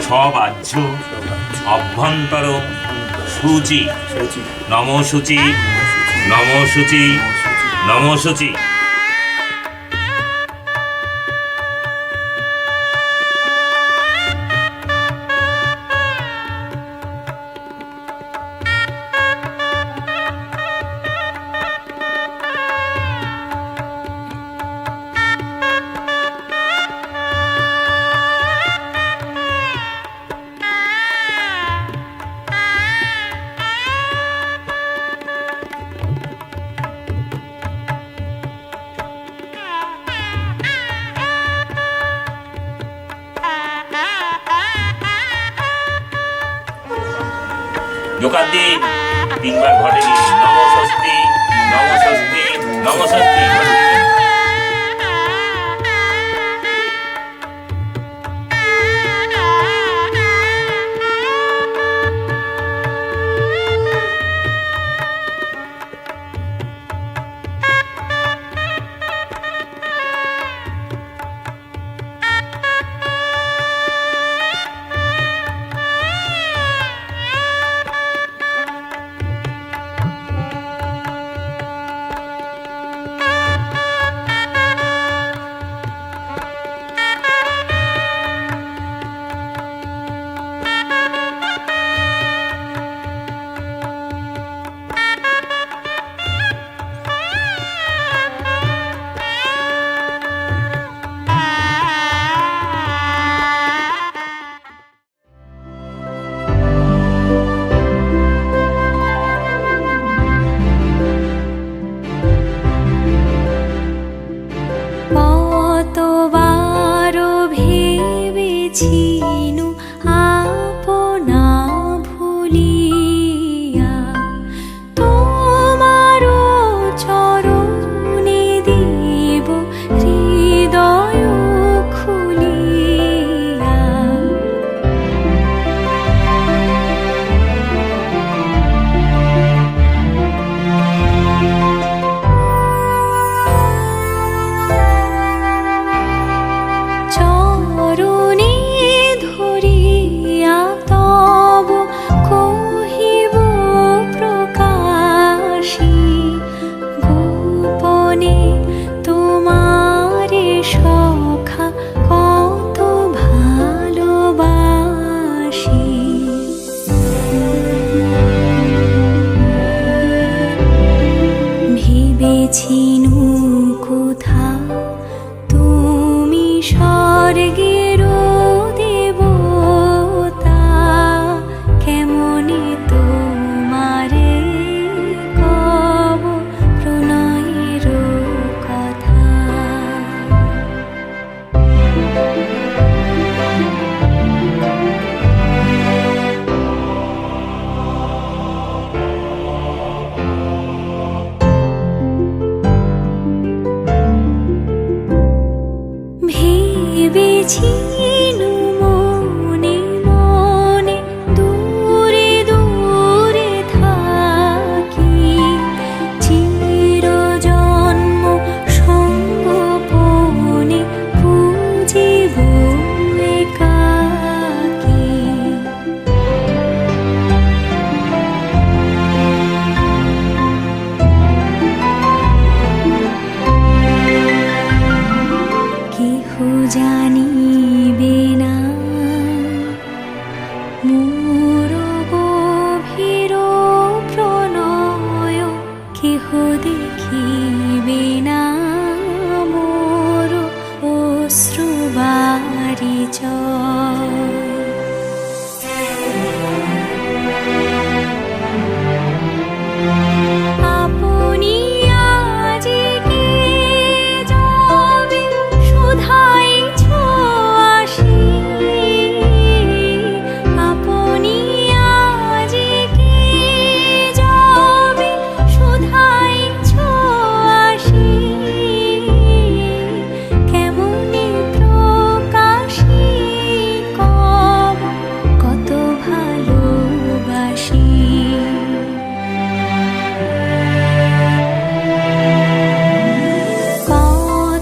সবাহ্য অভ্যন্তর সূচি নমসূচি নমসূচি নমসূচি। যোগাদি তিনবার ঘটেনি নমস্বস্তি নমস্বস্তি নমস্বস্তি। চিনু কোথা তুমি স্বর্গের ভেবেছিনু মনে মনে দূরে দূরে থাকি, চিরজন্ম সঙ্গোপনে পুজিব একাকী। কেহ জানিবে না মোর গভীর প্রণয়, কেহ দেখিবে না মোর অশ্রুবারিচয়। আপনি আজিকে যবে শুধাইছ আসি, আপনি আজিকে যবে শুধাইছ আসি, কেমনে প্রকাশি কব কত ভালোবাসি।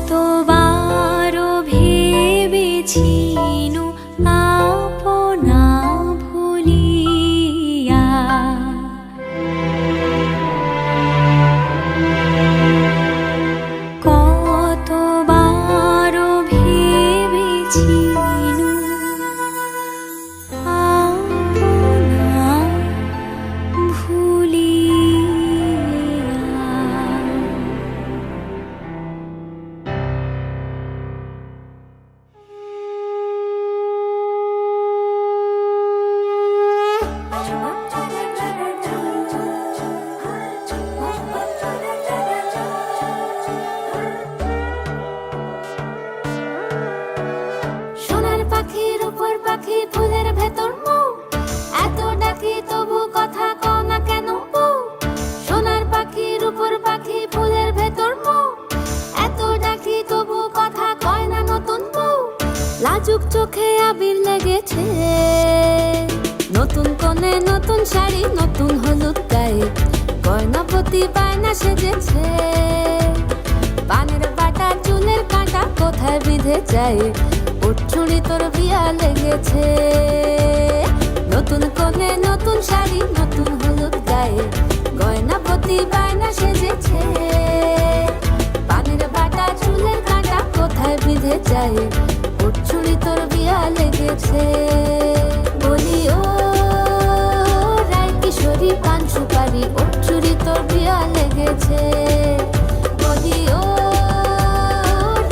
কতবার ভেবেছিনু আপনা ভুলিয়া, কতবার ভেবেছিনু আপনা ভুলিয়া। সোনার পাখির উপর পাখি ফুলের ভেতর মৌ, এত ডাকি তবু কথা কও না কেন বউ। সোনার পাখির উপর পাখি ফুলের ভেতর মৌ, এত ডাকি তবু কথা কয় না নতুন বউ। লাজুক চোখে আবির লেগেছে, নতুন কোণে নতুন শাড়ি নতুন হলুদ গায়ে, গয়নাপতি বায়না সেজেছে। পানের বাটা চুলের কাঁটা কোথায় বিঁধে যায়, উঠছুড়ি তোর বিয়া লেগেছে। নতুন কোণে নতুন শাড়ি নতুন হলুদ গায়ে, গয়নাপতি বায়না সেজেছে। পানের বাটা চুলের কাঁটা কোথায় বিঁধে যায়, উঠছুড়ি তোর বিয়া লেগেছে। বলি ও রায় কিশোরী পান সুপারি, উঠছুড়ি তোর বিয়া লেগেছে। বলি ও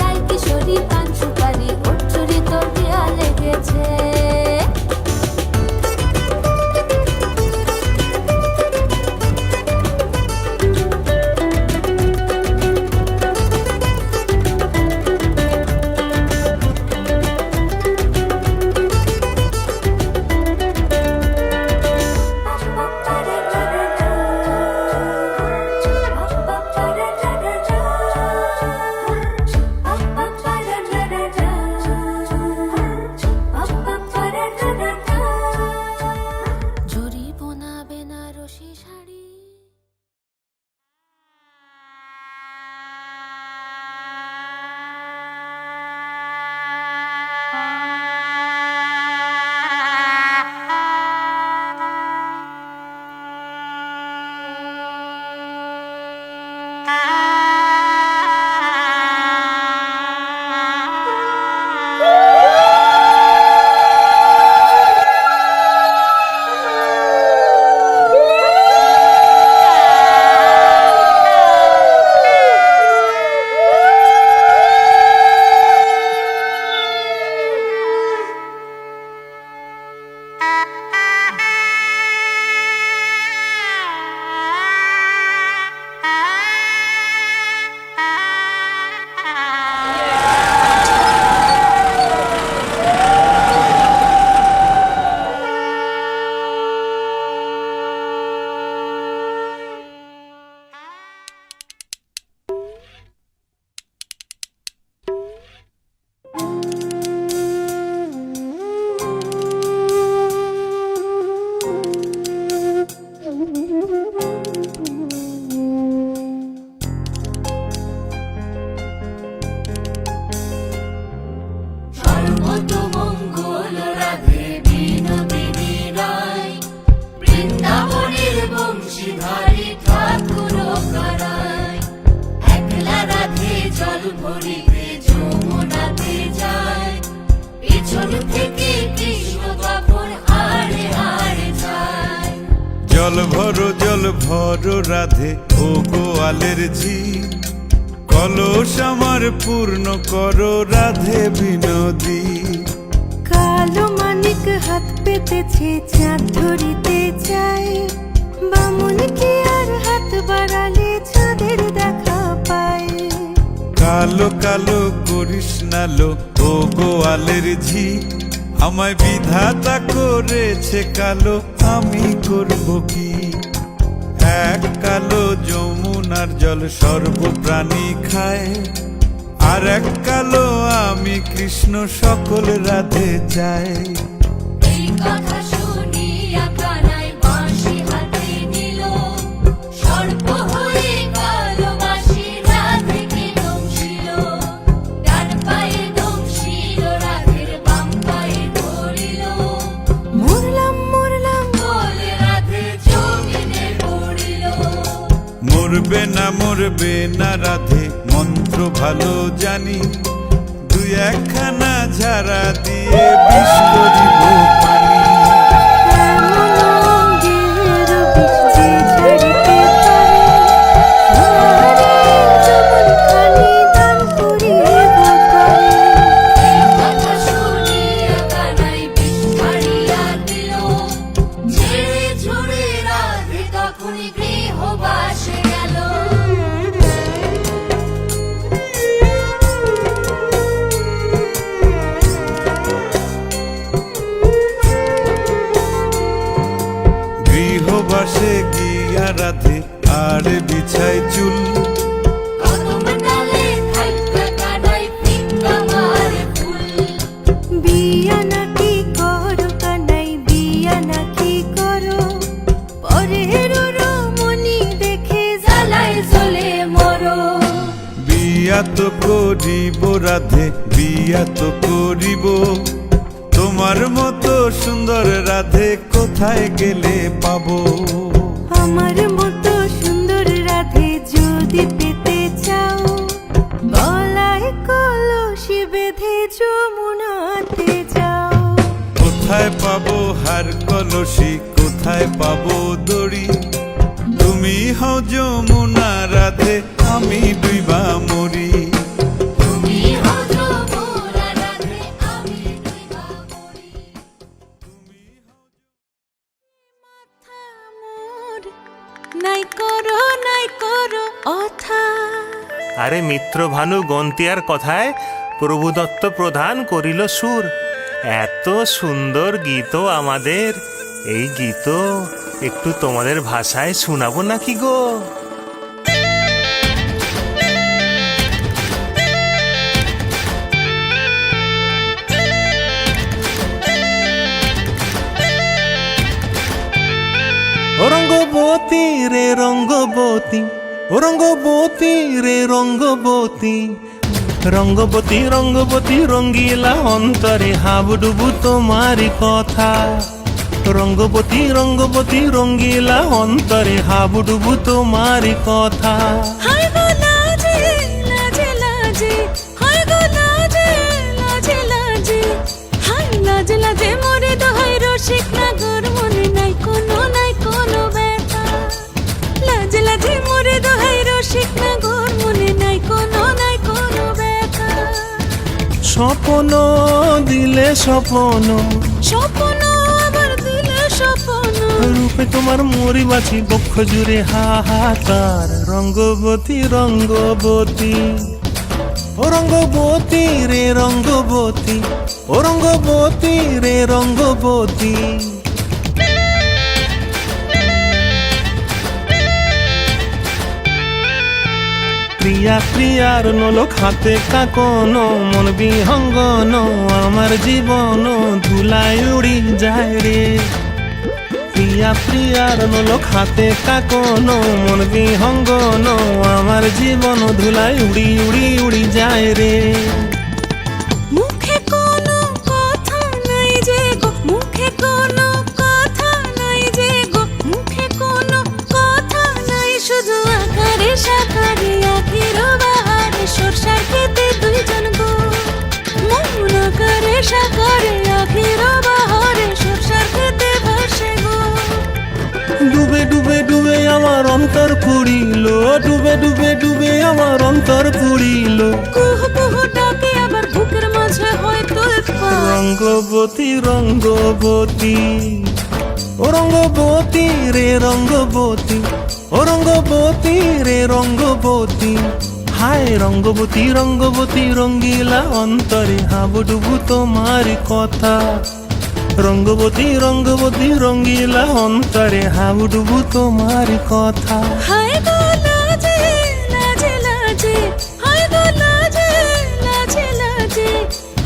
রায় কিশোরী পান সুপারি, উঠছুড়ি তোর বিয়া লেগেছে। ধারে ঠাকুর কারায় একলা রাধে জল ভরিতে যমুনাতে যায় পিছন থেকে কৃষ্ণ তখন হারে হারে যায় জল ভরো রাধে ও গোয়ালের ঝি কলস আমার পূর্ণ করো রাধে বিনোদী কালো মানিক হাত পেতেছে চাঁদ ধরিতে চায় বামুন কি আর হাত বাড়ালে চাঁদের দেখা পায় কালো কালো করিস নালো ও গোয়ালের ঝি আমায় বিধাতা করেছে কালো আমি করব কি এক কালো যমুনার জল সর্বপ্রাণী খায় আর এক কালো আমি কৃষ্ণ সকল রাধে চাই এই কথা শুনিয়া কানাই বাঁশি হাতে নিল সর্প হয়ে কালো বাঁশি রাধেকে দংশিল ডান পায়ে দংশিল রাধের বাম পায়ে ধরিল মরলাম বলে রাধে জমিনে পড়িল মরবে না রাধে মন্ত্র ভালো জানি দুই একখানা ঝাড়া দিয়ে বিষ করিব পানি এমন অঙ্গের বিষ যে ঝাড়িতে পারে সোনারে যমনখানি দান করিব তরে এই কথা শুনিয়া কানাই বিষ ছাড়িয়া দিল ঝেড়ে ঝুড়ে রাধে তখনই গৃহবাসে গেল গৃহবাসে গিয়া রাধে আর বিছাই চুল কদম ডালে থাইকা কানাই ফিক্কা মারে ফুল বিয়া নাকি করো কানাই বিয়া নাকি করো পরের রমণী দেখে জ্বালায় জ্বলে মরো বিয়া তো করিব রাধে বিয়া তো করিব তোমার মতো সুন্দর রাধে কোথায় গেলে পাবো আমার মতো সুন্দর রাধে যদি পেতে চাও গলায় কলসি বেঁধে যমুনাতে যাও কোথায় পাবো হার কলসি কোথায় পাবো দড়ি তুমি হও যমুনা রাধে আমি ডুইবা মরি তুমি হও যমুনা রাধে আমি ডুইবা মরি মাথা মোর নাই করো অথা আরে মিত্র ভানু গন্তিয়ার কথায় প্রভুদত্ত প্রধান করিল সুর এত সুন্দর গীত আমাদের এই গীত একটু তোমাদের ভাষায় শোনাবো নাকি গো ও রঙ্গবতী রে রঙ্গবতী ও রঙ্গবতী রে রঙ্গবতী রঙ্গবতী রঙ্গবতী রঙ্গিলা অন্তরে হাবুডুবু তোমারি কথা রঙ্গবতী রঙ্গবতী রঙ্গিলা অন্তরে হাবুডুবু তোমারি কথা হায় গো লাজে লাজে লাজে হায় গো লাজে লাজে লাজে হায় লাজে লাজে মোরে দোহাই রসিক নাগর মনে নাই কোনো ব্যথা লাজে লাজে মোরে দোহাই রসিক নাগর মনে নাই কোনো ব্যথা স্বপ্ন দিলে স্বপ্ন স্বপ্ন আবার দিলে স্বপ্ন রূপে তোমার মরি বাছি বক্ষ জুড়ে হাহাকার রঙ্গবতী রঙ্গবতী ও রঙ্গবতী রে রঙ্গবতী ও রঙ্গবতী রে রঙ্গবতী প্রিয়া প্রিয়ার নলোক হাতে কাকন মন বিহঙ্গন আমার জীবন ধুলায় উড়ি যায় রে প্রিয়া প্রিয়ার নলোক হাতে কাকন মন বিহঙ্গন আমার জীবন ধুলায় উড়ি উড়ি উড়ি যায় রে মুখে কোনো কথা নাই যে গো মুখে কোনো কথা নাই যে গো মুখে কোনো কথা পুড়িল, ডুবে ডুবে ডুবে আমার অন্তর পুড়িল। কুহু কুহু ডাকে আবার বুকের মাঝে হয় তোলপাড়। রঙ্গবতী রঙ্গবতী ও রঙ্গবতী রে রঙ্গবতী, ও রঙ্গবতী রে রঙ্গবতী। হায় রঙ্গবতী রঙ্গবতী রঙ্গিলা অন্তরে হাবুডুবু তোমার কথা। রঙ্গবতী রঙ্গবতী রঙ্গিলা অন্তরে হাবুডুবু তোমার কথা। হায় গো লাজে লাজে লাজে, হায় গো লাজে লাজে লাজে,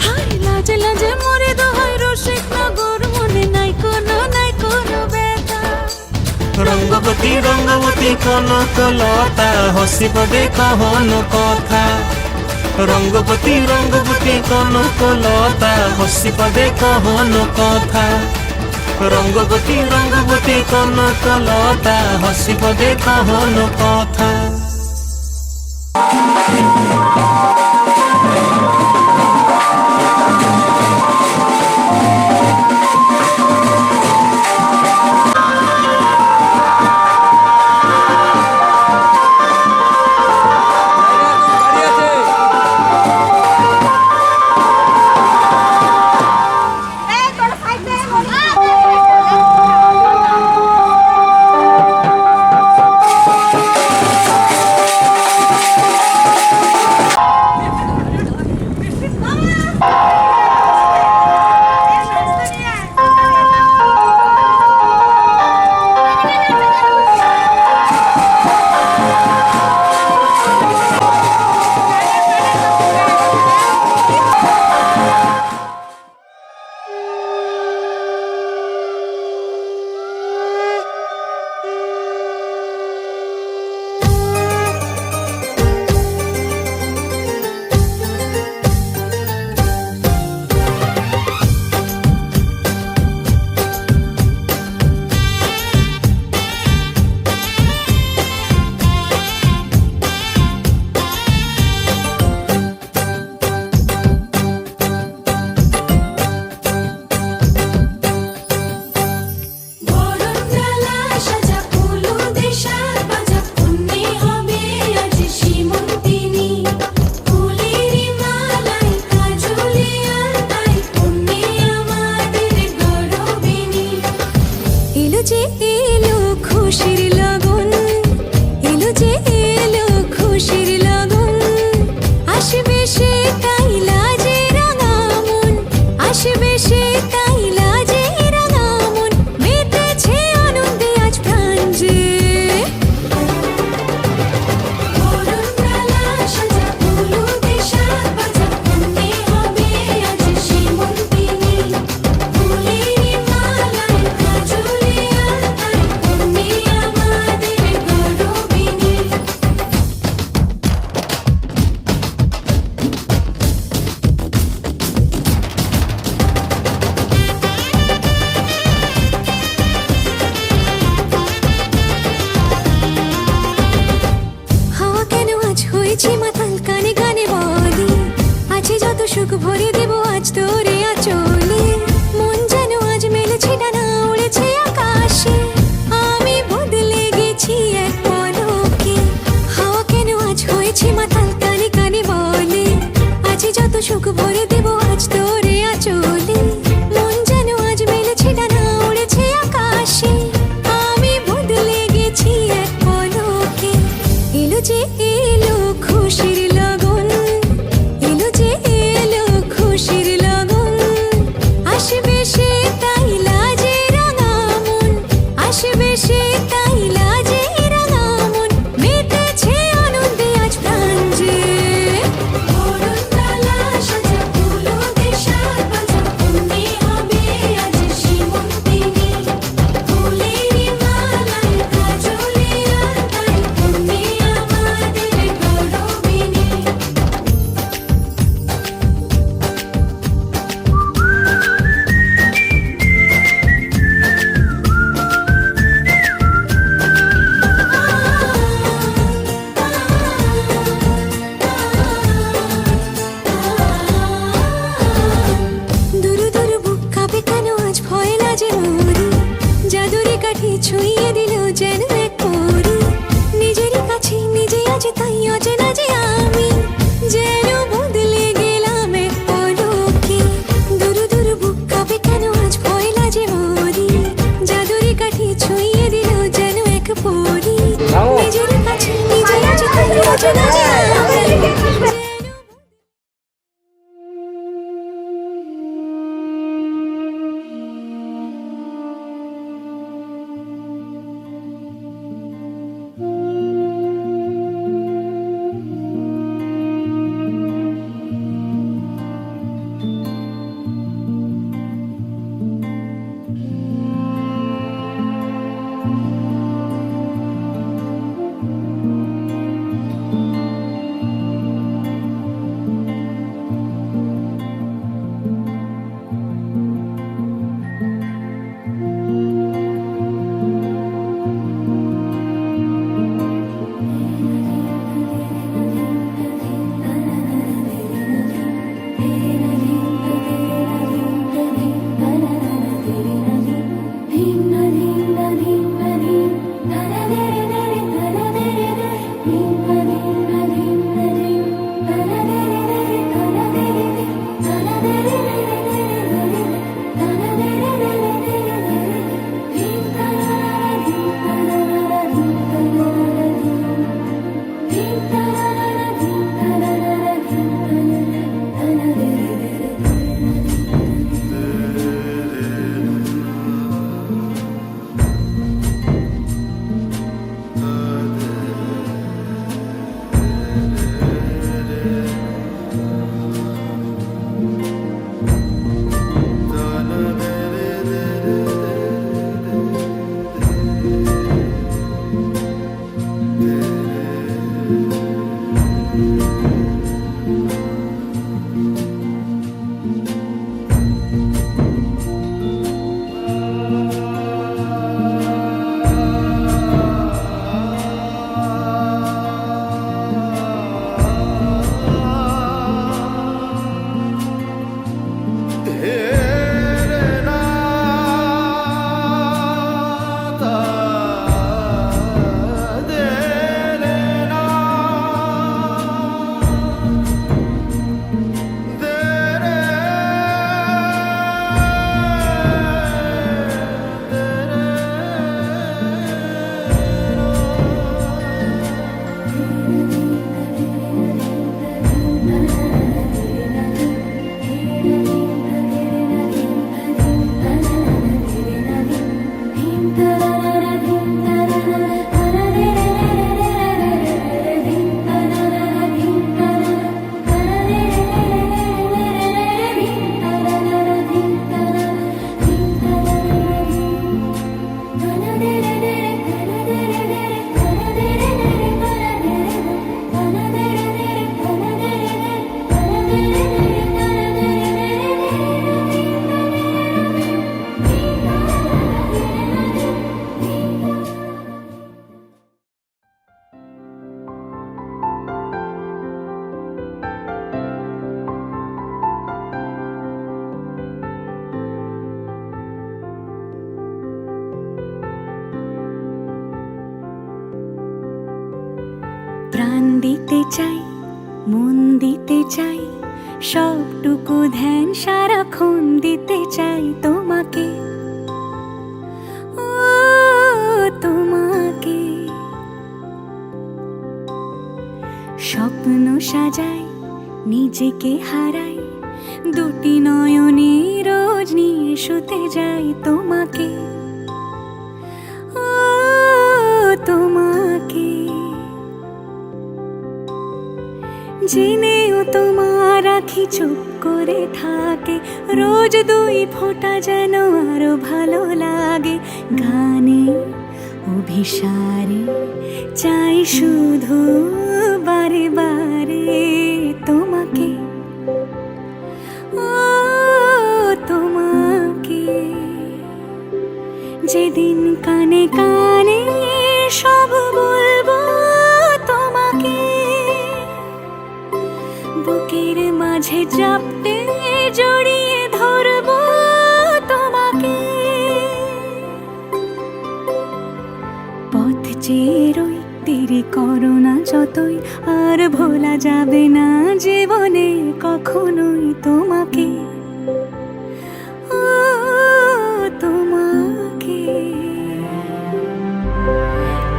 হায় লাজে লাজে মরে দোহাই রসিক নগর মনে নাই কোনো ব্যথা। রঙ্গবতী রঙ্গবতী কনক লতা হসিব দেখহন কথা। রঙ্গবতী রঙ্গবতী কনক লতা হসিব দেখহন কথা। রঙ্গবতী রঙ্গবতী কনক লতা হসিব দেখহন কথা। ছুঁয়ে দিল যেন এক পরি সাজে আমি যেন বদলে গেলাম এক পলকে। দুরু দুরু বুক কাঁপে কেন আজ ভয় লাগে মরি, জাদুরি কাঠি ছুঁয়ে দিল যেন এক পরি। নিজের কাছে নিজে আজ তুই অচেনা যে আমি। প্রাণ দিতে চাই, মন দিতে চাই, সবটুকু ধ্যান সারাক্ষণ দিতে চাই তোমাকে, ও তোমাকে। স্বপ্ন সাজাই, নিজেকে হারাই, দুটি নয়নে রোজ নিয়ে শুতে যাই তোমাকে, ও তোমাকে। জেনেও তোমার আখি চুপ করে থাকে, রোজ দুই ফোঁটা যেন আরো ভালো লাগে। গানে অভিসারে চাই শুধু বারে বারে তোমাকে, ও তোমাকে। যেদিন কানে কানে সব বলবো তোমাকে, বুকের মাঝে চাপতে জড়িয়ে ধরবো তোমাকে। পথ চেয়ে রই দেরি করো না যতই, আর ভোলা যাবে না জীবনে কখনোই তোমাকে, ও তোমাকে।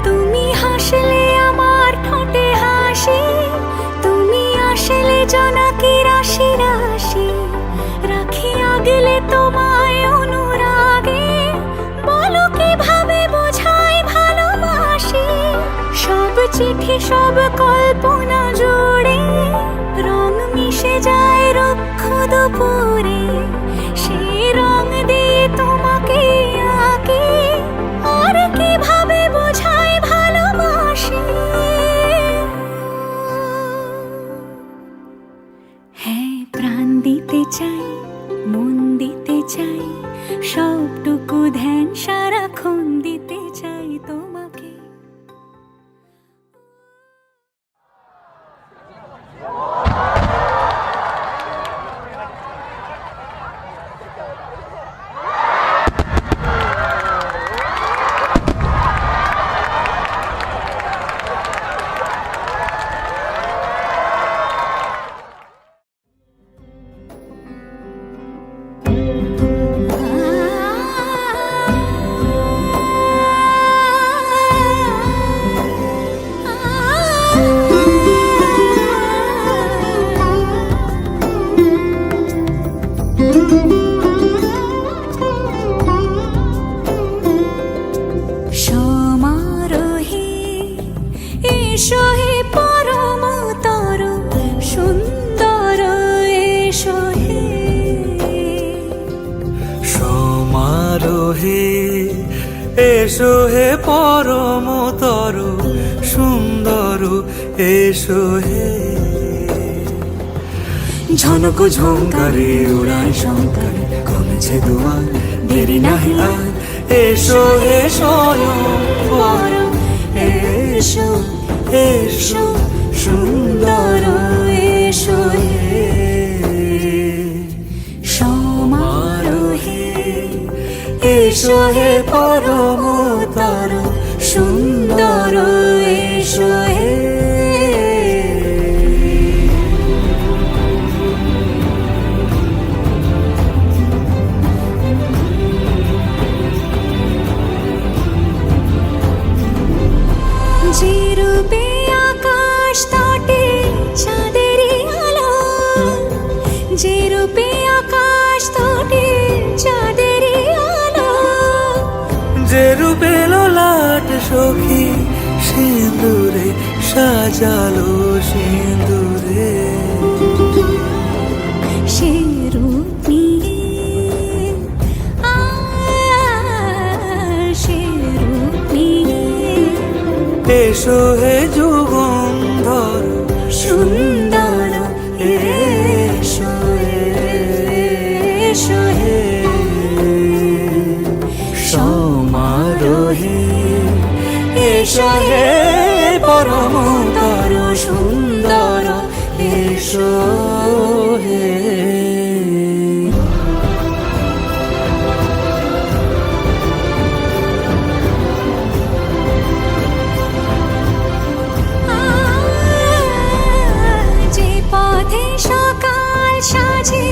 তুমি হাসলে আমার ঠোঁটে হাসি, তুমি আসলে জোনাকি রাশি রাশি, রাখি আগলে তোমায় অনুরাগে, বলো কিভাবে বোঝাই ভালোবাসি। সব চিঠি সব কল্পনা জুড়ে রং মিশে যায় রুক্ষ দুপুরে, সেই রং দিয়ে তোমাকে আঁকি, আর কিভাবে বোঝাই ভালোবাসি। হ্যাঁ, প্রাণ দিতে চাই, মন দিতে চাই, সবটুকু ধ্যান সারাক্ষণ দিতে চাই তোমাকে। সমারোহে এসো হে পরমতর সুন্দর, এসো হে সমারোহে এসো হে পরমতর সুন্দর, এসো হে ঝনক ঝঙ্কারে উড়ায় শঙ্কার, কমেছে দুয়ার দেরি নাহি আর, এসো হে স্বয়ং পরম, এসো এসো সুন্দর, এসো হে সমারোহে এসো হে পরমতর সুন্দর, এসো হে যে রূপে আকাশ তটে চাঁদেরই আলো, যে রূপে আকাশ তটে চাঁদেরই আলো, যে রূপে লোলাট সখী সিঁদুরে সাজালো সিঁদুরে, সে রূপ নিয়ে সে রূপ নিয়ে এসো হে যুগন্ধর সুন্দর, এসো এসো হে সমারোহে এসো হে পরমতর সুন্দর, এসো হে যে পথে সকাল সাজে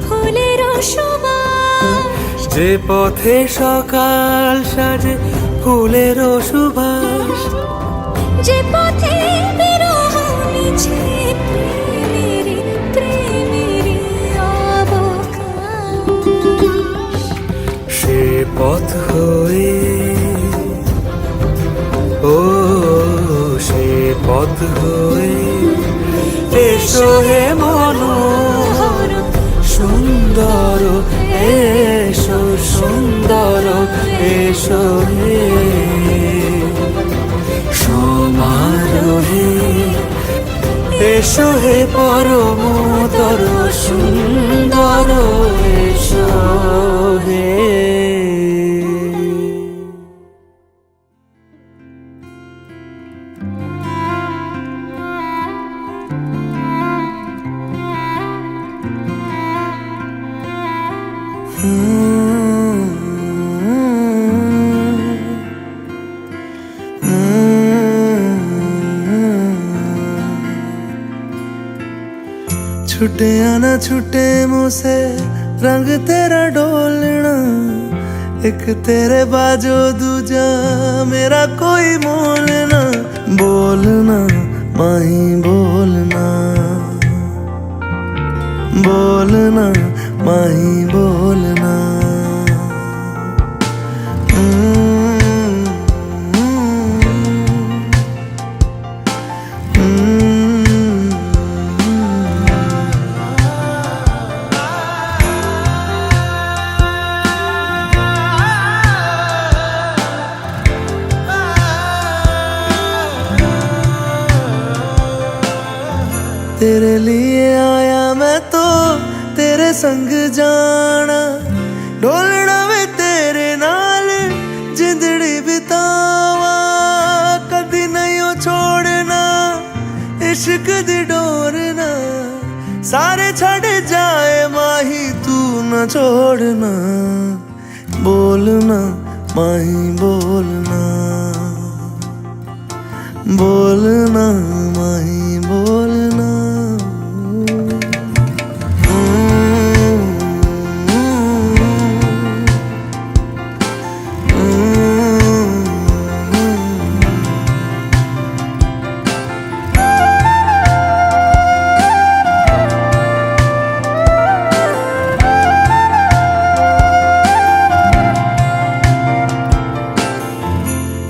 ফুলের সুবাস, যে পথে সকাল সাজে ফুলের সুবাস, যে পথে বিরহ মিছে প্রেমের প্রেমের অবকাশ, সে পথ হয়ে ও সে পথ হয়ে এসো হে মনোহর সুন্দর, এসো সুন্দর, এসো হে সমারোহে এসো হে পরমতর সুন্দর, এসো হে छुटे आना छुटे मुझसे रंग तेरा डोलना, एक तेरे बाजो दूजा मेरा कोई मोल ना। बोलना माही बोलना, बोलना माही बोलना। तेरे लिए आया मैं तो तेरे संग जाना, डोलना वे तेरे नाल जिंदड़ी बितावा, कदी नहीं ओ छोड़ना इश्क दी डोरना। सारे छड़ जाए माही तू न छोड़ना, बोलना माही बोलना, बोलना माही बोलना।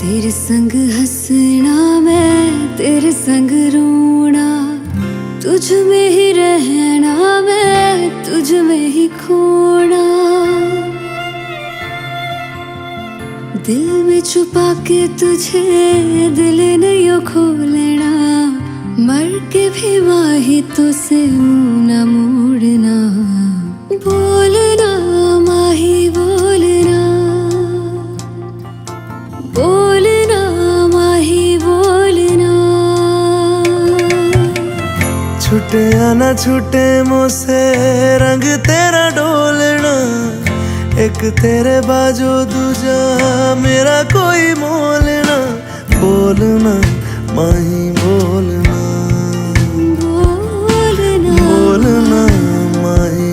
तेरे संग हंसना मैं तेरे संग रोना, तुझ में ही रहना मैं तुझ में ही खोना। दिल में छुपा के तुझे दिल नहीं खोलना, मर के भी माही तुझसे मुंह न मोड़ना। बोलना माही बोलना, बोलना माही बोलना। छुटे आना छुटे मुझसे रंग तेरा डोलना, एक तेरे बाजो दूजा मेरा कोई मोल ना। बोलना माही बोलना, बोलना बोलना माही।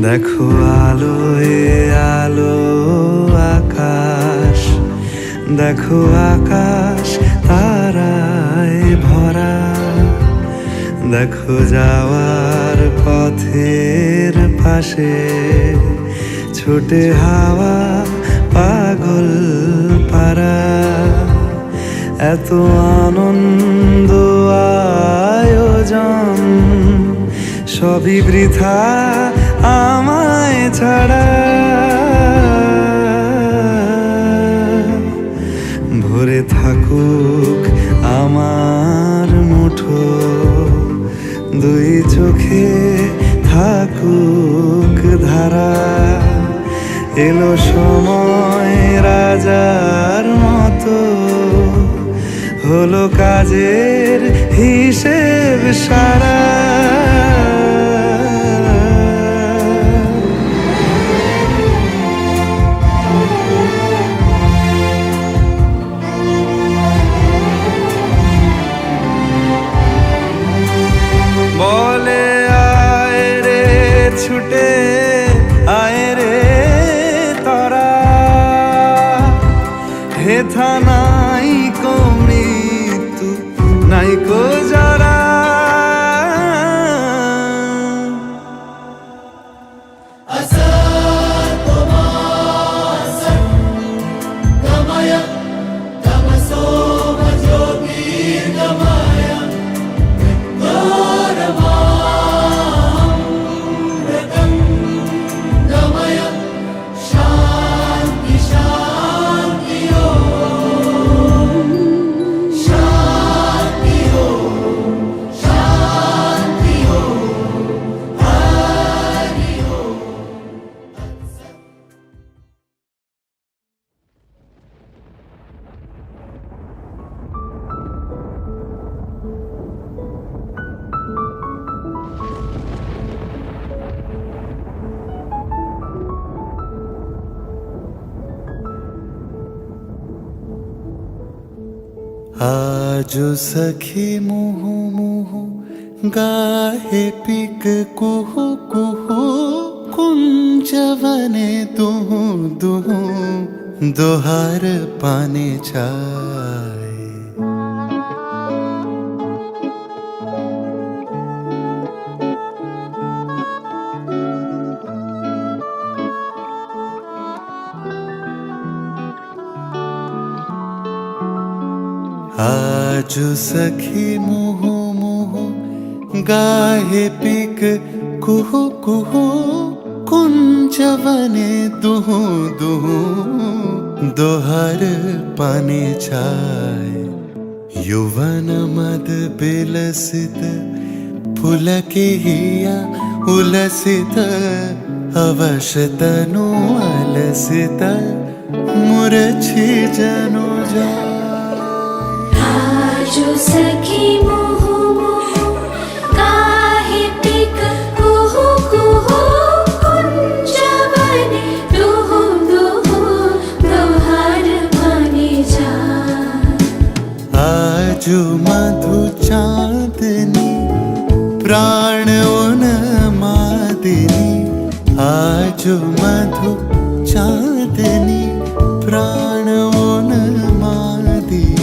দেখো আলো এ আলো আকাশ, দেখো আকাশ তারায় ভরা। দেখো যাওয়ার পথের পাশে ছোটে হাওয়া পাগল পারা। এত আনন্দ আয়োজন সবই বৃথা আমায় ছাড়া। ভরে থাকুক আমার মুঠো, দুই চোখে থাকুক ধারা। এলো সময় রাজার মতো, হলো কাজের হিসেব সারা। বলে আয় রে ব্যথা নাই কো মৃত্যু নাই কো জরা आजो सखी मुहु मुहु गाहे पिक कुहु कुहु कुंजवने दुहु दुहु दोहार पाने चाय आजो सखी मुहु मुहु गाहे पिक कुहु कुहु कुंजवने दुहु दुहु दोहर पाने चाय यौवन मद बिलसित पुलके हिया उलसित अवश्य तनु अलसित मुरछी जनु जा जो सखी मुहु मुहु गाहे पिक कुहु कुहु कुंजवने दुहु दुहु दोहार पाने जाय आजु मधु चांदनी प्राण उन्मादिनी आजु मधु चांदनी प्राण उन्मादिनी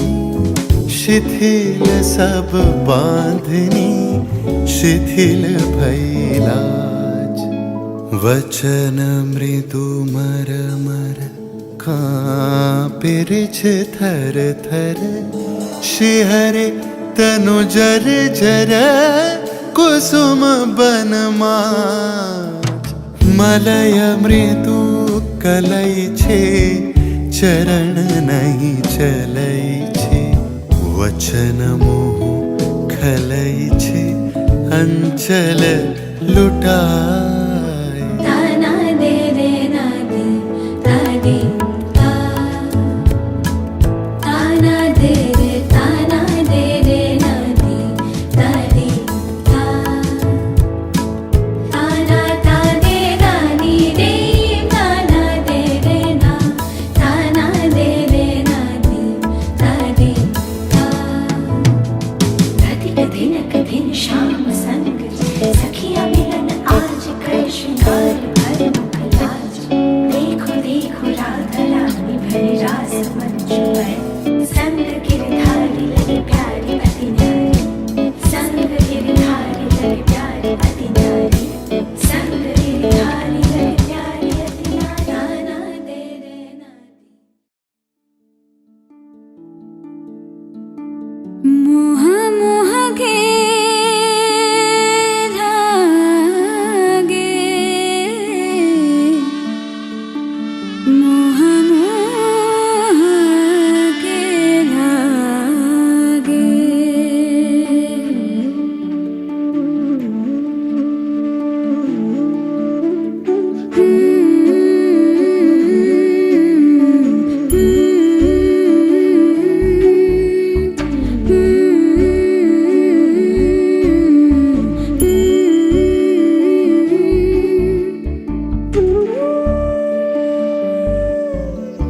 शिथिल सब बांधनी शिथिल भैलाज वचन मृदु मर मर कांपिरिछ थर थर शिहरे तनु जर जर कुसुम बनमाज मलय मृदु कलई छे चरण नहीं चलई छे वचन मोह खलई छे अंचल लुटाय ताना दे रे ना दे ताने ता ताना दे रे ताना दे रे ना दे ताने ता ताना ता दे नानी रे ताना दे रे ना ताना दे रे ना दे ताने ता प्रतिदिन कठिन शाम संग सखिया मिलन आज कर श्रृंगार भर मुखलाज देखो देखो राधा रानी भरे रास मंच पर संग गिरधारी लगे प्यारी अति न्यारी संग गिरधारी लगे प्यारी अति न्यारी संग गिरधारी लगे प्यारी अति न्यारी ना दे रे ना मोह मोह के धागे मोह मोह के धागे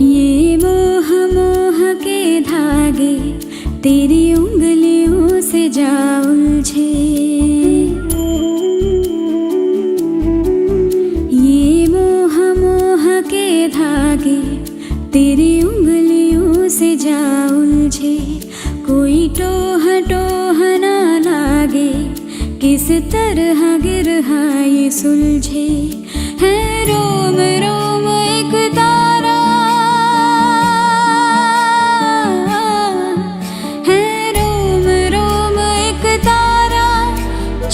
ये मोह मोह के धागे तेरी उंगलियों से जा उलझे ये मोह मोह के धागे तेरी उंगलियों से जा उलझे, कोई टोह ना लागे, किस तरह गिरहा ये सुलझे। है रोम रोम एक तारा, है रोम रोम एक तारा,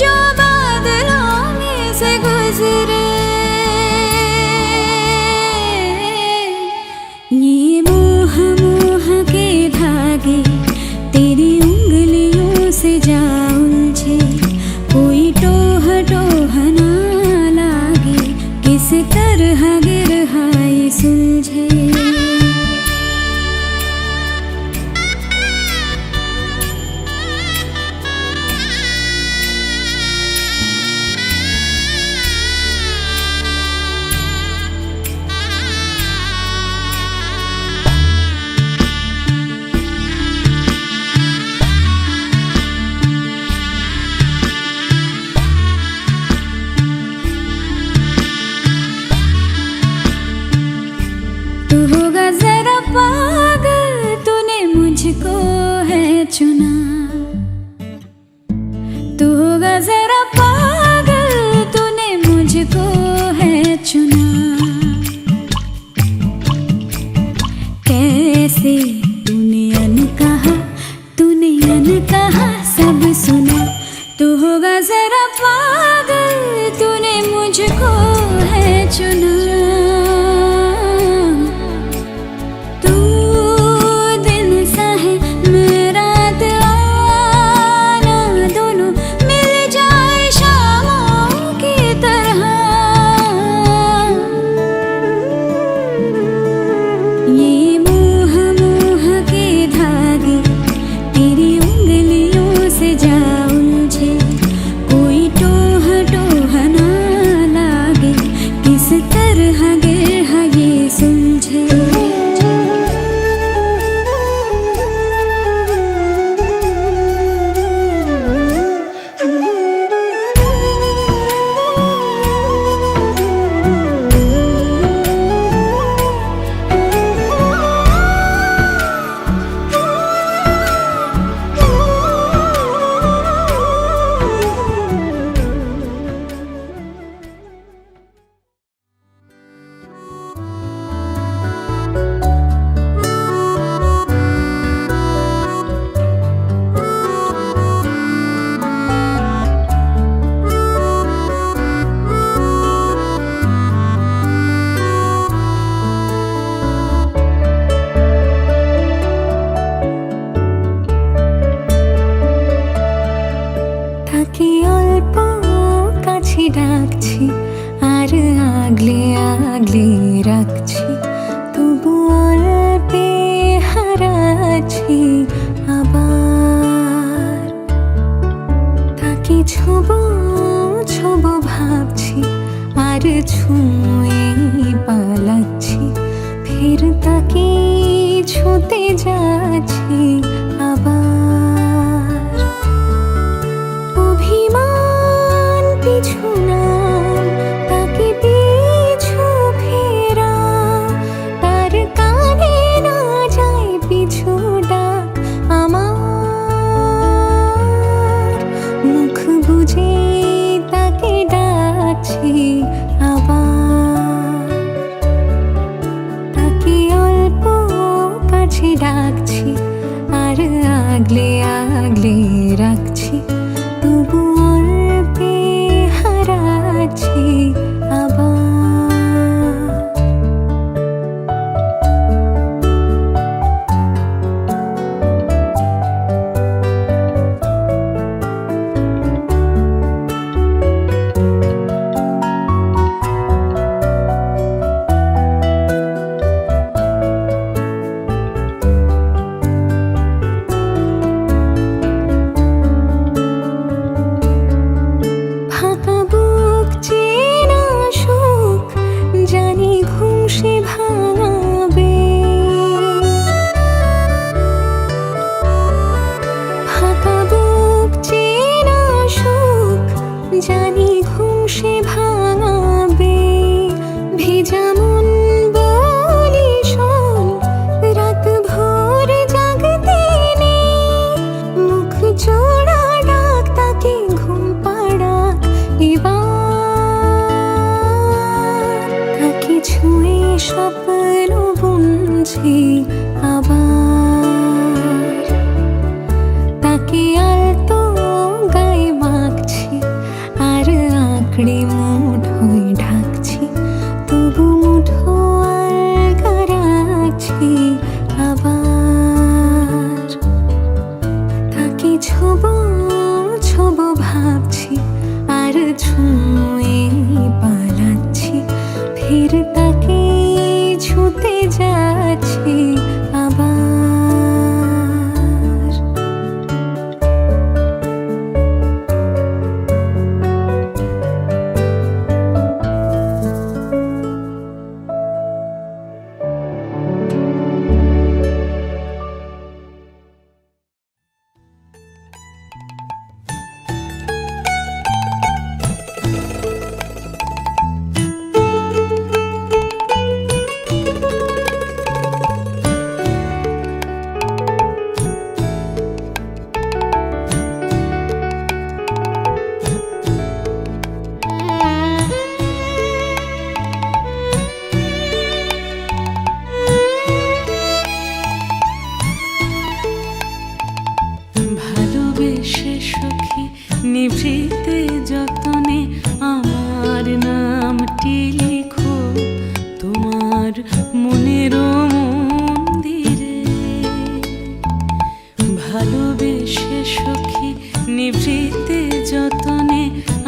जो बादलों में से गुजरे। ये मोह मोह के धागे तेरी उंगलियों से जा उलझे, कोई टोह ना लागे, किस तरह गिरहा ये सुलझे। तू होगा जरा पागल, तूने मुझको है चुना। तू होगा जरा पागल, तूने मुझको है चुना। कैसे तूने अनकहा सब सुना। तू होगा जरा पागल, तूने मुझको है चुना। ডাকছি আর আগলে আগলে রাখছি, তবু অল্পে হারাচ্ছি আবার। তাকে ছোবো ছোবো ভাবছি আর ছুঁয়ে পালাচ্ছি, ফের তাকে ছুঁতে যাচ্ছি আবার। অভিমান পিছু নাম, তাকে পিছু ফেরা, তার কানে না যায় পিছু ডাক আমার। মুখ বুঝে তাকে ডাকছি আবার, তাকে অল্প কাছে ডাকছি আর আগলে আগলে রাখছি, তবু অল্পে হারাচ্ছি আবার। বুনছি আবার, তাকে আলতো গায়ে মাখছি আর আঁকড়ে মুঠোয় ঢাকছি, তবু মুঠো আলগা রাখছি আবার। তাকে ছোবো ছোবো ভাবছি আর ছুঁয়ে পালাচ্ছি, ফের তাকে ছুঁতে যাচ্ছি আবার। ভালোবেসে সখী নিভৃতে যতনে আমার নামটি লিখো তোমার মনের মন্দিরে। ভালোবেসে সখী নিভৃতে যতনে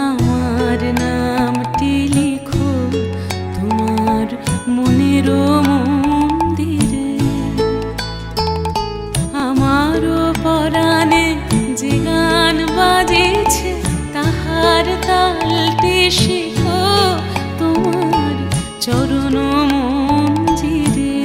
আমার নামটি লিখো তোমার মনের মন্দিরে। আমারও পরাণে যে গান বাজেছে তাহার তালটি শিখো তোমার চরণ মঞ্জিরে।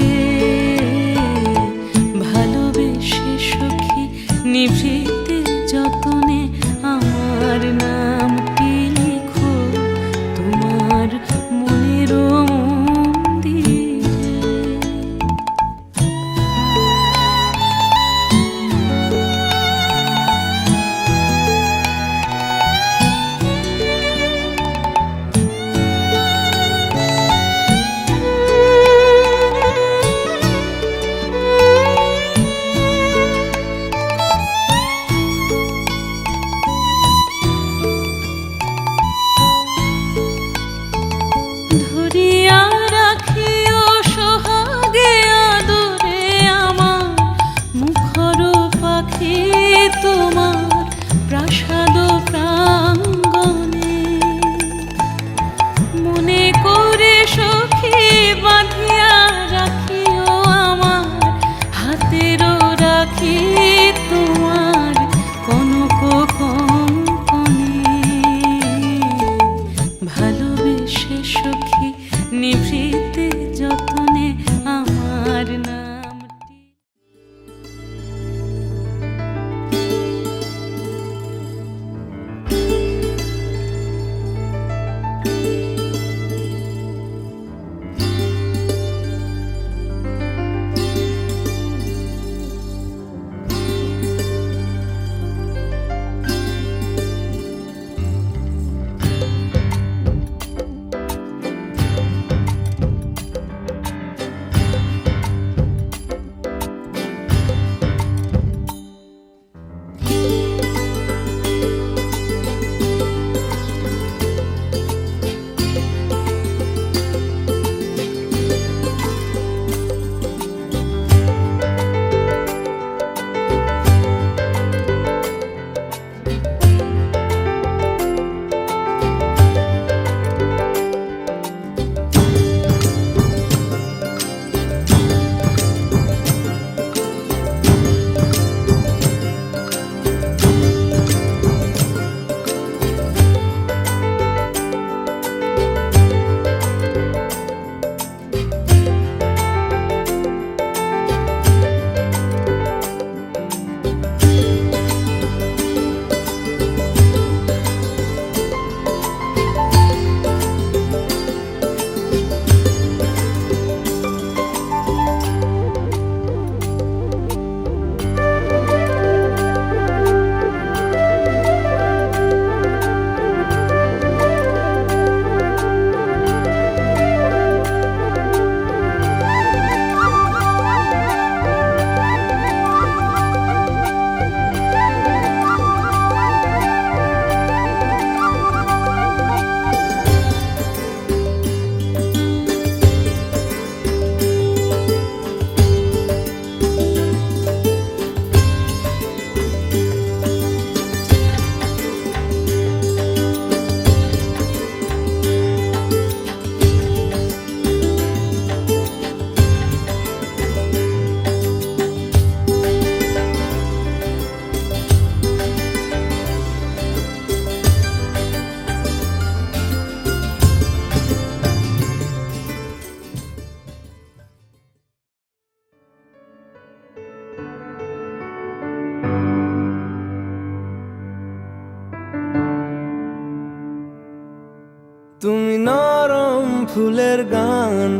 ফুলের গান,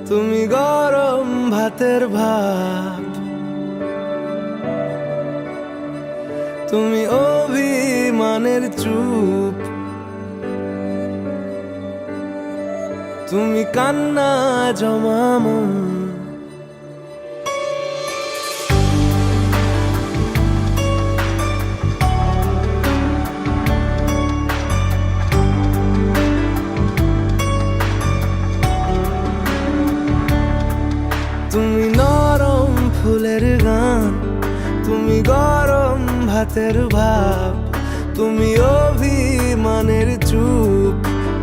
তুমি গরম ভাতের ভাত, তুমি অভিমানের চুপ, তুমি কান্না জমা মন। তুমি নরম ফুলের গান, তুমি গরম ভাতের ভাব, তুমি অভিমানের চুপ,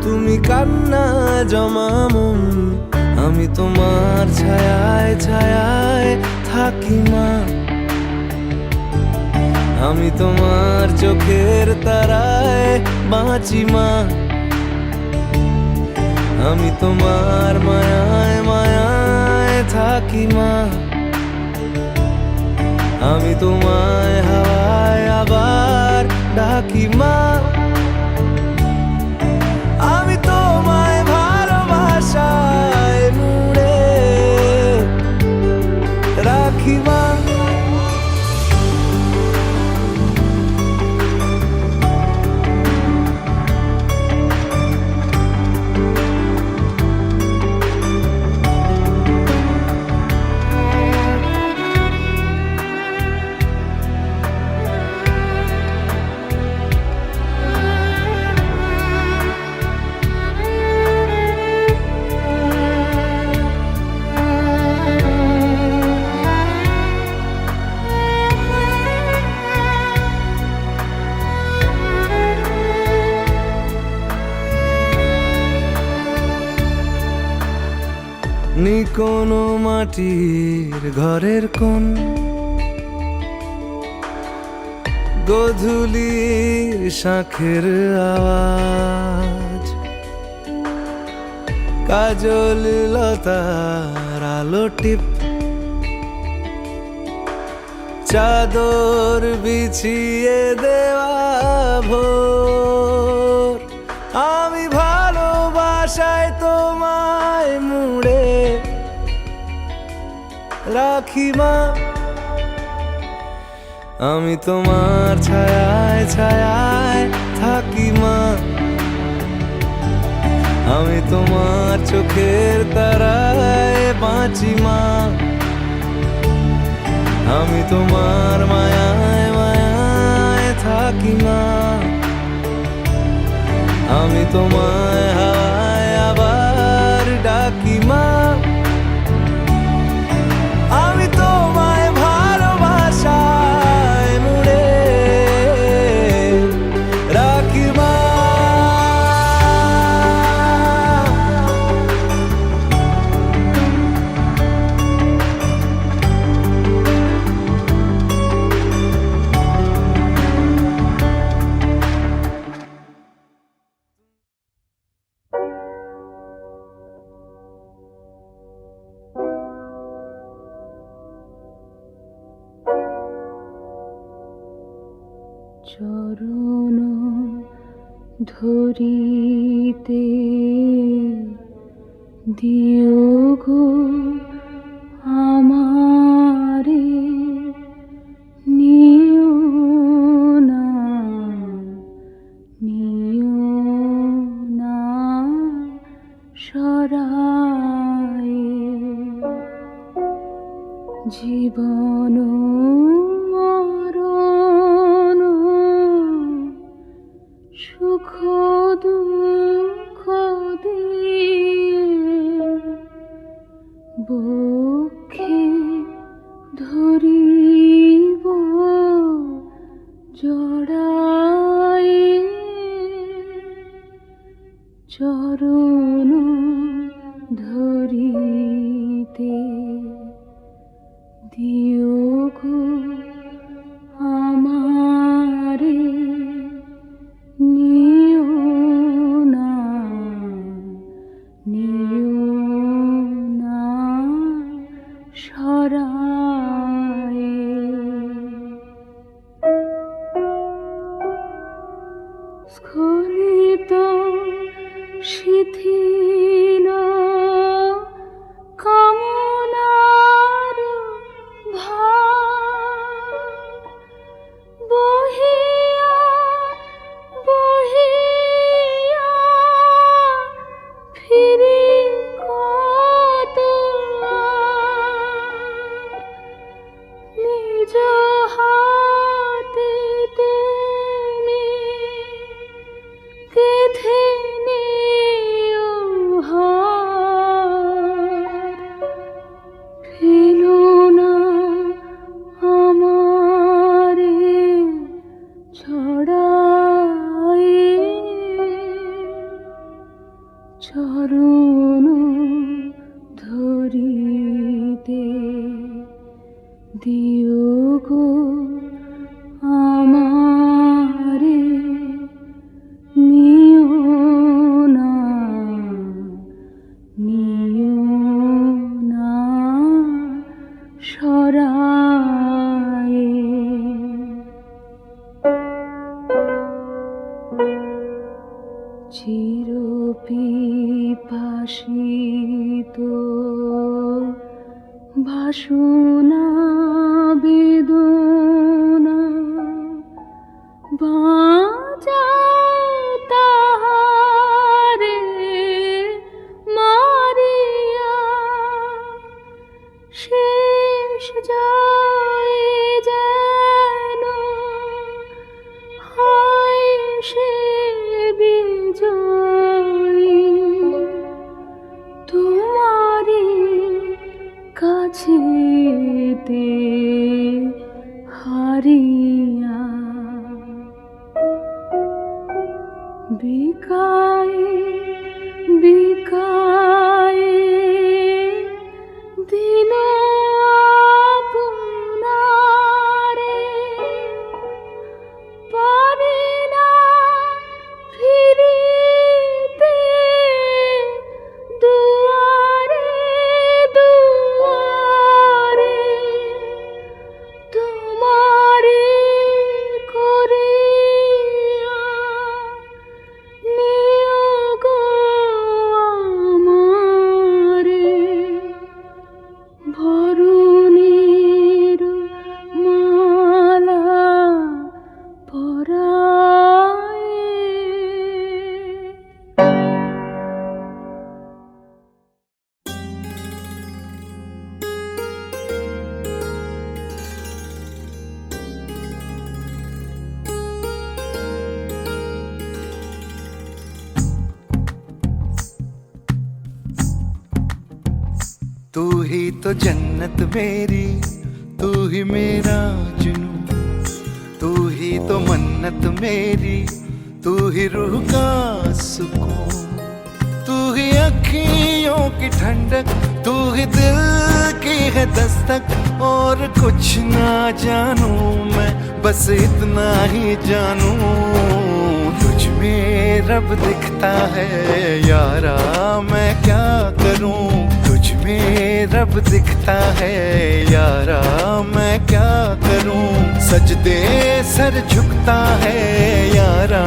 তুমি কান্না জমা মন। আমি তোমার ছায়ায় ছায়ায় থাকি মা, আমি তোমার চোখের তারায় বাঁচি মা, আমি তোমার মায়ায় মায়ায় থাকি মা, আমি তোমায় হাওয়ায় আবার ডাকি মা, আমি তোমায় ভালোবাসায় মুড়ে রাখি মা। নি কোনো মাটির ঘরের কোন, গোধূলির শাঁখের আওয়াজ, কাজল লতার আলো টিপ, চাদর বিছিয়ে দেওয়া ভোর, আমি ভালোবাসায় তোমায় মুড়ে রাখি মা, আমি তোমার ছায়ায় ছায়ায় থাকি মা, আমি তোমার চোখের তারায় বাঁচি মা, আমি তোমার মায়ায় মায়ায় থাকি মা, আমি তোমায় হাওয়ায় আবার ডাকি মা, আমি তোমায় ভালোবাসায় মুড়ে রাখি মা। চরণ ধরিতে দিও গো আমারে, নিও না নিও না সরায়ে, জীবন মরণ সুখ দুঃখ দিয়ে বক্ষে ধরিব জড়ায়ে, চরণ ধরিতে দিও গো আমারে, নিও না নিও না ভাসিত ভাসুনা বেদনা বাজায় তাহারে মারিয়া শেষ যায় যেন হয় সে বিজয়ী তোমারি কাছেতে হারিয়া বিকায়ে বিকায়ে দিন আপনারে পারি না ফিরিতে দুয়ারে দুয়ারে তোমারি করিয়া নিয়োগ আমারে ভরণীর মালা পরায়ে तू ही तो जन्नत मेरी, तू ही मेरा जुनून, तू ही तो मन्नत मेरी, तू ही रूह का सुकून, तू ही अखियों की ठंडक, तू ही दिल की है दस्तक। और कुछ ना जानूं मैं, बस इतना ही जानूं, तुझ में रब दिखता है यारा, मैं क्या करूं। तुझ में रब दिखता है यारा, मैं क्या करूं। सजदे सर झुकता है यारा,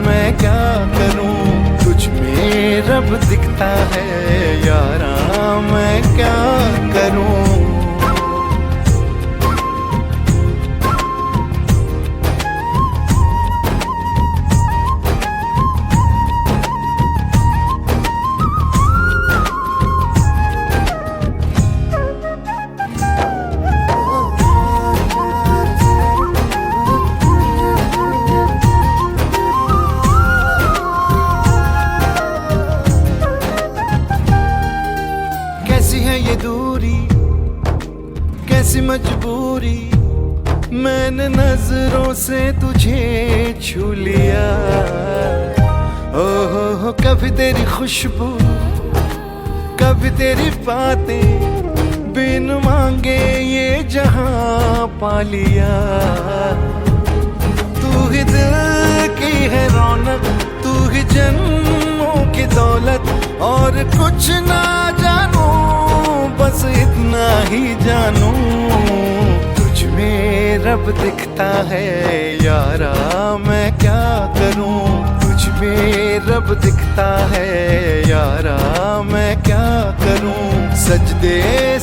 मैं क्या करूं। तुझ में रब दिखता है यारा, मैं क्या करूं। कैसी है ये दूरी, कैसी मजबूरी, मैंने नजरों से तुझे छू लिया। ओहो कभी तेरी खुशबू, कभी तेरी बातें, बिन मांगे ये जहां पा लिया। तू ही दिल की है रौनक, तू ही जन्मों की दौलत। और कुछ ना जानू, बस इतना ही जानू, तुझ में रब दिखता है यारा, मैं क्या करूं। तुझ में रब दिखता है यारा, मैं क्या करूं। सजदे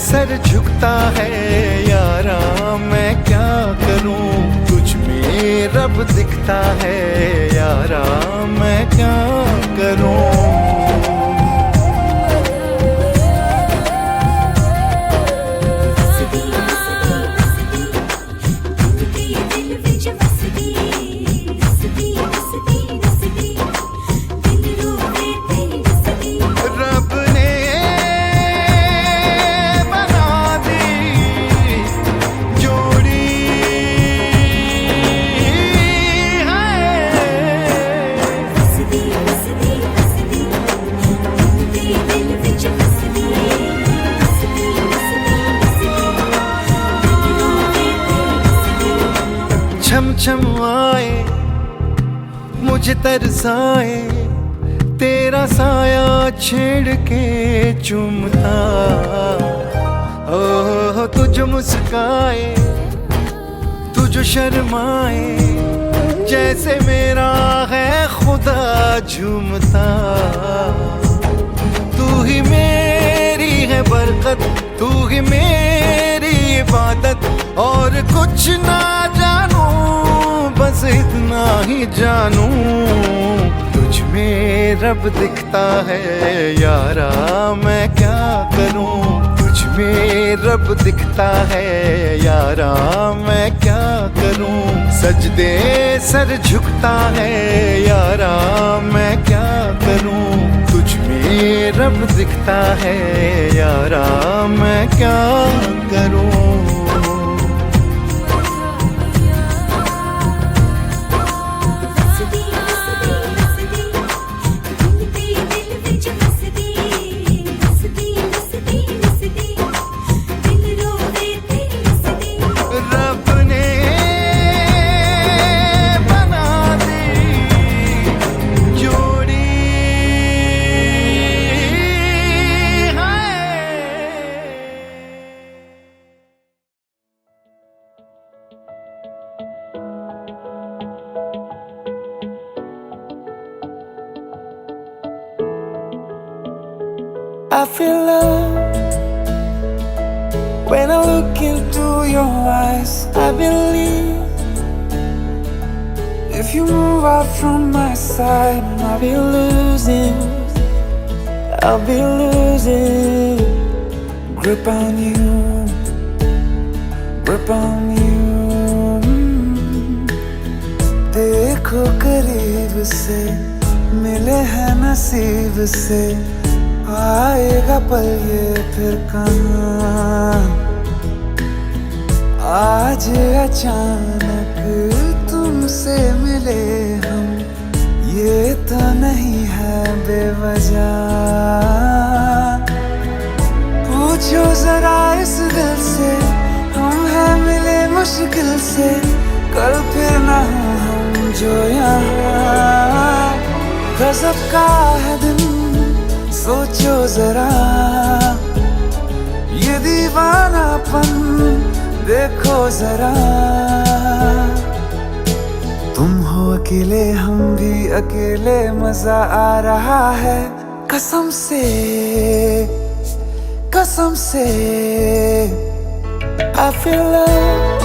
सर झुकता है यारा, मैं क्या करूं। तुझ में रब दिखता है यारा, मैं क्या करूं। रब ने बना दी जोड़ी है। छम छम आए मुझे तरसाए, तेरा साया छेड़ के चूमता। ओह तुझ मुस्काए, तुझ शर्माए, जैसे मेरा है खुदा झूमता। तू और कुछ ना जानू, बस इतना ही जानू, तुझ में रब दिखता है यारा, मैं क्या करूं। तुझ में रब दिखता है यारा, मैं क्या करूं। सजदे सर झुकता है यारा, मैं क्या करूं। तुझ में रब दिखता है यारा, मैं क्या करूं। I feel love when I look into your eyes. I believe if you move out from my side, I'll be losing grip on you, grip on you. देखो करीब से, मिले हैं नसीब से, आएगा पल ये फिर कहाँ। आज अचानक तुमसे मिले हम, ये तो नहीं है बेवजह। पूछो जरा इस दिल से, हम हैं मिले मुश्किल से, कल फिर ना हो हम जो यहाँ। गजब का है दिन, सोचो जरा ये दीवानापन, देखो जरा। तुम हो अकेले, हम भी अकेले, मजा आ रहा है कसम से, कसम से। I feel love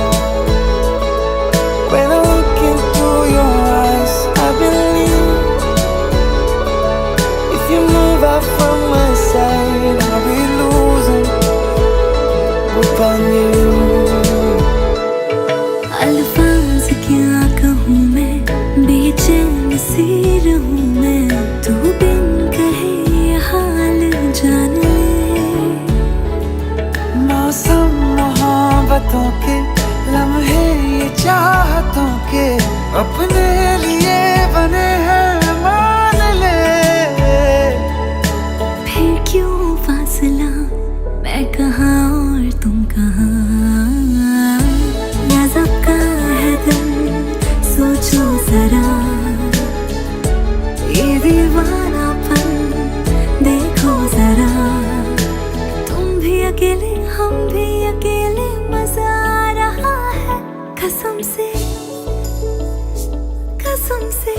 when I look into your eyes. I believe if you move out from my side, I'll be losing grip on you. अल्फाज क्या कहूँ मैं, बेचैन सी रहूँ मैं, तू बिन कहे ये हाल जान ले। मौसम मोहब्बतों के, लम्हे ये चाहतों के, अपने लिए बने हैं मान ले। फिर क्यों फासला, मैं कहाँ और तुम कहाँ। गजब का है दिन, सोचो जरा ये दीवानापन, देखो जरा। तुम भी अकेले, हम भी अकेले, मजा आ रहा है कसम से, कसम से।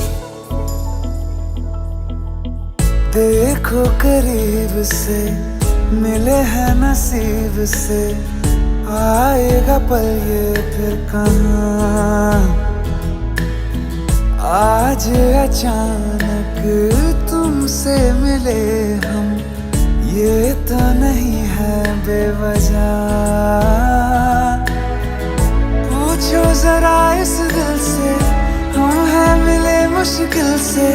देखो करीब से, मिले हैं नसीब से, आएगा पल ये फिर कहाँ। आज अचानक तुमसे मिले हम, ये तो नहीं है बेवजह। पूछो जरा इस दिल से, हम हैं मिले मुश्किल से,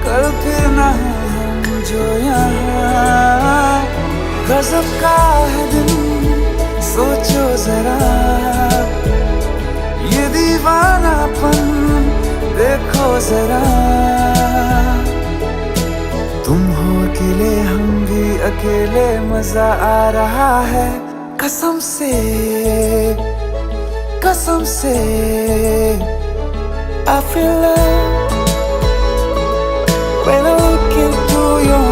कल फिर ना हो हम जो यहाँ। गजब का है दिन, सोचो जरा ये दीवानापन, देखो जरा। तुम हो अकेले, हम भी अकेले, मजा आ रहा है कसम से, कसम से। I feel love when I look into your